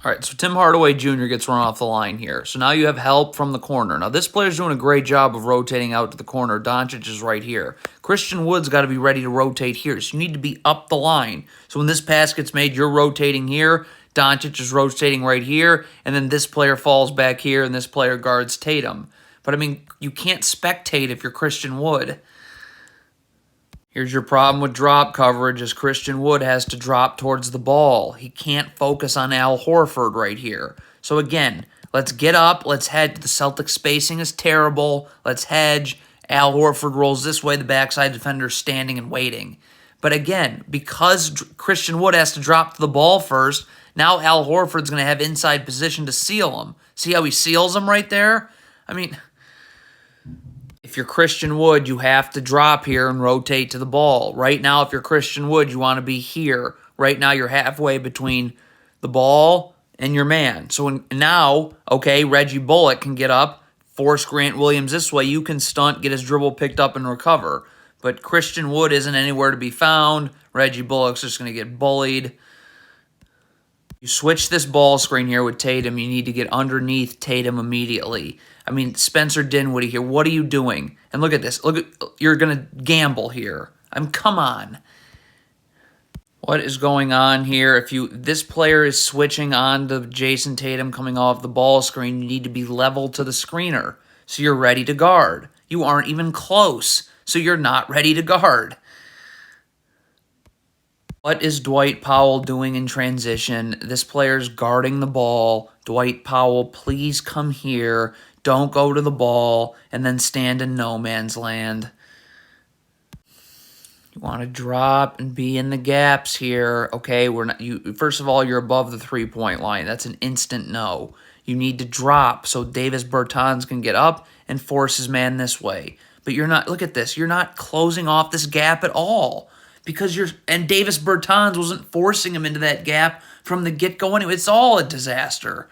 All right, so Tim Hardaway Jr. gets run off the line here. So now you have help from the corner. Now this player's doing a great job of rotating out to the corner. Doncic is right here. Christian Wood's got to be ready to rotate here. So you need to be up the line. So when this pass gets made, you're rotating here. Doncic is rotating right here. And then this player falls back here, and this player guards Tatum. But, I mean, you can't spectate if you're Christian Wood. Here's your problem with drop coverage is Christian Wood has to drop towards the ball. He can't focus on Al Horford right here. So again, let's get up. Let's head. The Celtics spacing is terrible. Let's hedge. Al Horford rolls this way. The backside defender's standing and waiting. But again, because Christian Wood has to drop to the ball first, now Al Horford's going to have inside position to seal him. See how he seals him right there? I mean, if you're Christian Wood, you have to drop here and rotate to the ball. Right now, if you're Christian Wood, you want to be here. Right now, you're halfway between the ball and your man. So now, okay, Reggie Bullock can get up, force Grant Williams this way. You can stunt, get his dribble picked up, and recover. But Christian Wood isn't anywhere to be found. Reggie Bullock's just going to get bullied. You switch this ball screen here with Tatum. You need to get underneath Tatum immediately. I mean, Spencer Dinwiddie here. What are you doing? And look at this. Look at you're going to gamble here. Come on. What is going on here? This player is switching on to Jason Tatum coming off the ball screen, you need to be level to the screener so you're ready to guard. You aren't even close, so you're not ready to guard. What is Dwight Powell doing in transition? This player's guarding the ball. Dwight Powell, please come here. Don't go to the ball and then stand in no man's land. You want to drop and be in the gaps here. Okay, first of all, you're above the three-point line. That's an instant no. You need to drop so Davis Bertans can get up and force his man this way. But you're not, look at this, you're not closing off this gap at all. And Davis Bertans wasn't forcing him into that gap from the get-go anyway. It's all a disaster.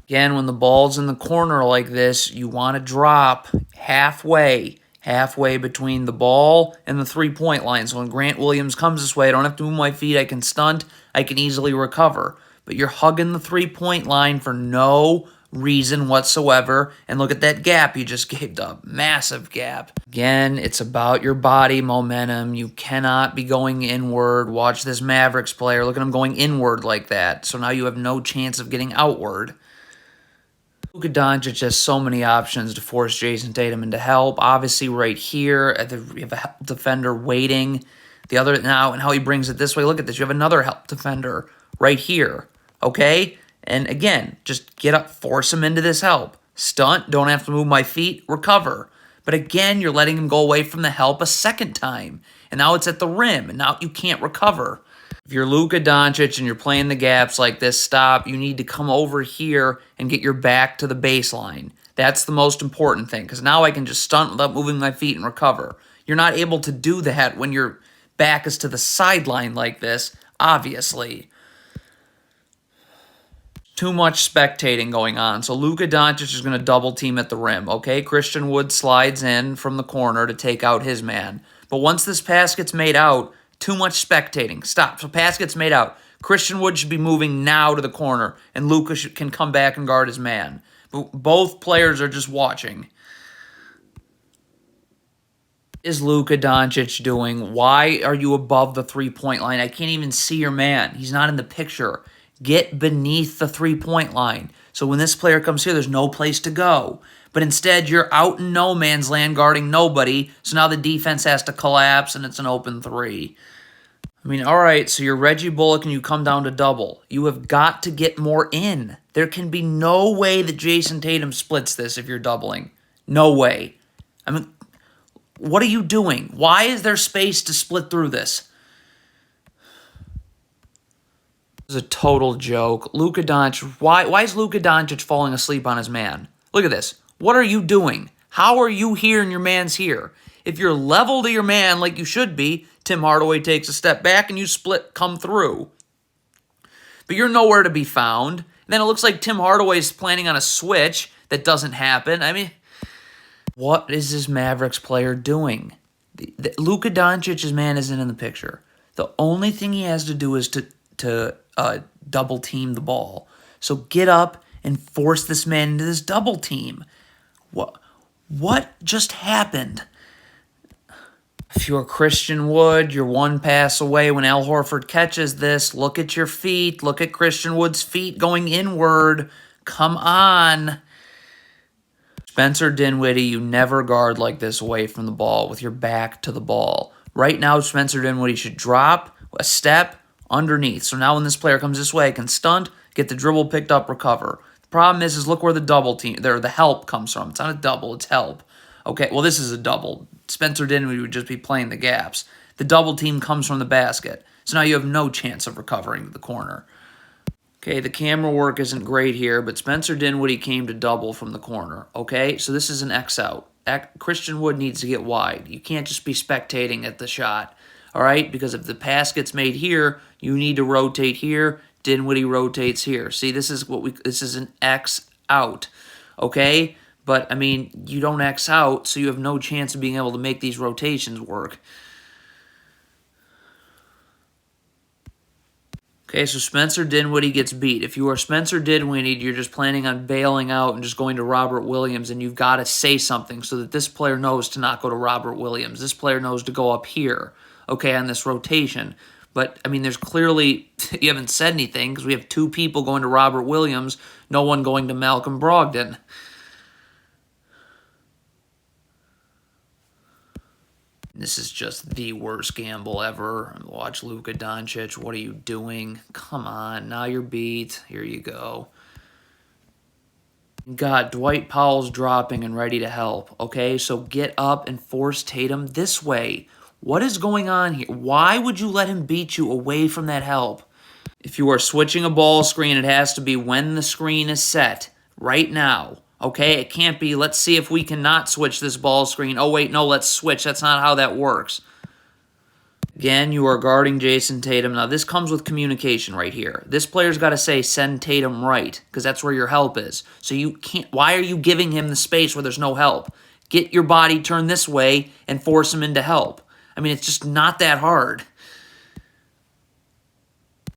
Again, when the ball's in the corner like this, you want to drop halfway between the ball and the three-point line. So when Grant Williams comes this way, I don't have to move my feet. I can stunt. I can easily recover. But you're hugging the three-point line for no reason whatsoever. And look at that gap you just gave up. Massive gap. Again, it's about your body momentum. You cannot be going inward. Watch this Mavericks player. Look at him going inward like that. So now you have no chance of getting outward. Luka Doncic has so many options to force Jason Tatum into help. Obviously, right here, you have a help defender waiting. And how he brings it this way. Look at this. You have another help defender right here. Okay? And again, just get up, force him into this help. Stunt, don't have to move my feet, recover. But again, you're letting him go away from the help a second time. And now it's at the rim, and now you can't recover. If you're Luka Doncic and you're playing the gaps like this, stop. You need to come over here and get your back to the baseline. That's the most important thing, because now I can just stunt without moving my feet and recover. You're not able to do that when your back is to the sideline like this, obviously. Too much spectating going on. So Luka Doncic is going to double team at the rim. Okay, Christian Wood slides in from the corner to take out his man. But once this pass gets made out, too much spectating. Stop. So pass gets made out. Christian Wood should be moving now to the corner, and Luka can come back and guard his man. But both players are just watching. What is Luka Doncic doing? Why are you above the three-point line? I can't even see your man. He's not in the picture. Get beneath the three-point line. So when this player comes here, there's no place to go. But instead, you're out in no man's land guarding nobody, so now the defense has to collapse, and it's an open three. I mean, all right, so you're Reggie Bullock, and you come down to double. You have got to get more in. There can be no way that Jason Tatum splits this if you're doubling. No way. I mean, what are you doing? Why is there space to split through this? This is a total joke. Luka Doncic, why is Luka Doncic falling asleep on his man? Look at this. What are you doing? How are you here and your man's here? If you're level to your man like you should be, Tim Hardaway takes a step back and you come through. But you're nowhere to be found. And then it looks like Tim Hardaway's planning on a switch that doesn't happen. I mean, what is this Mavericks player doing? Luka Doncic's man isn't in the picture. The only thing he has to do is to double team the ball. So get up and force this man into this double team. What just happened? If you're Christian Wood, you're one pass away when Al Horford catches this. Look at your feet. Look at Christian Wood's feet going inward. Come on. Spencer Dinwiddie, you never guard like this away from the ball with your back to the ball. Right now, Spencer Dinwiddie should drop a step underneath. So now when this player comes this way, I can stunt, get the dribble picked up, recover. The problem is look where the double team, the help comes from. It's not a double, it's help. Okay, well, this is a double. Spencer Dinwiddie would just be playing the gaps. The double team comes from the basket. So now you have no chance of recovering to the corner. Okay, the camera work isn't great here, but Spencer Dinwiddie came to double from the corner. Okay, so this is an X out. Christian Wood needs to get wide. You can't just be spectating at the shot, all right? Because if the pass gets made here, you need to rotate here. Dinwiddie rotates here. See, this is an X out, okay? But, I mean, you don't X out, so you have no chance of being able to make these rotations work. Okay, so Spencer Dinwiddie gets beat. If you are Spencer Dinwiddie, you're just planning on bailing out and just going to Robert Williams, and you've got to say something so that this player knows to not go to Robert Williams. This player knows to go up here, okay, on this rotation. But, I mean, there's clearly, you haven't said anything because we have two people going to Robert Williams, no one going to Malcolm Brogdon. This is just the worst gamble ever. Watch Luka Doncic. What are you doing? Come on. Now you're beat. Here you go. God, Dwight Powell's dropping and ready to help. Okay, so get up and force Tatum this way. What is going on here? Why would you let him beat you away from that help? If you are switching a ball screen, it has to be when the screen is set. Right now. Okay, it can't be, let's see if we cannot switch this ball screen. Oh, wait, no, let's switch. That's not how that works. Again, you are guarding Jason Tatum. Now, this comes with communication right here. This player's got to say, send Tatum right, because that's where your help is. So you can't, why are you giving him the space where there's no help? Get your body turned this way and force him into help. I mean, it's just not that hard.